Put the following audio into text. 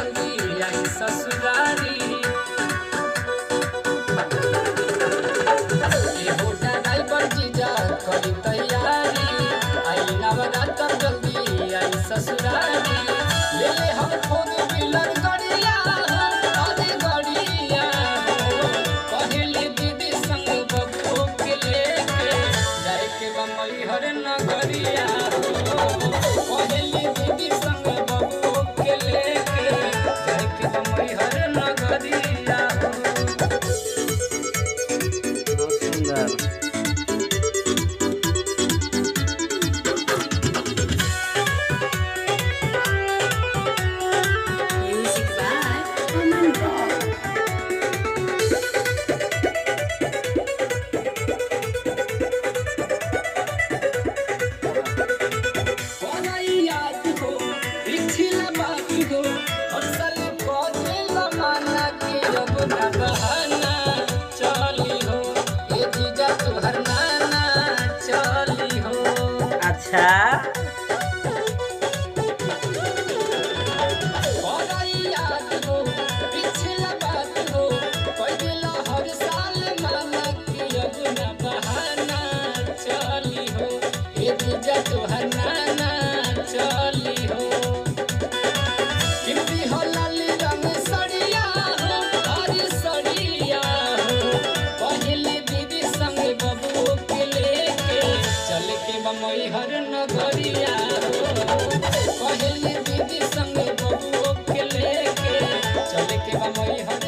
जल्दी आई ससुरारी। ए होटा ड्राइवर जीजा करी तैयारी, आई नवरात्र जल्दी आई ससुरारी। ले ले हम फोन मिलन गड़िया अरे गड़िया पहले दीदी संग बबू के लेके जाए के बमई हर नगरिया। पहले दीदी संग बबू के लेके जाए के बमई हर नगरिया। Music by Roman Rock. याद हो पिछला बात हो असल कोदिल माना कि अब न बहाना चली हो। ए जीजा तुहर नाना चली हो। अच्छा याद हो पिछला बात हो कोदिल हर साल माना कि अब न बहाना चली हो। ए जीजा तुहर नाना चली हो। किंदी हो लाल रंग सड़िया हो हरी सड़िया हो। पहले दीदी संग बबू के लेके चल के बमई हर नगरिया हो। पहले दीदी संग बबू के लेके चल के बमई हर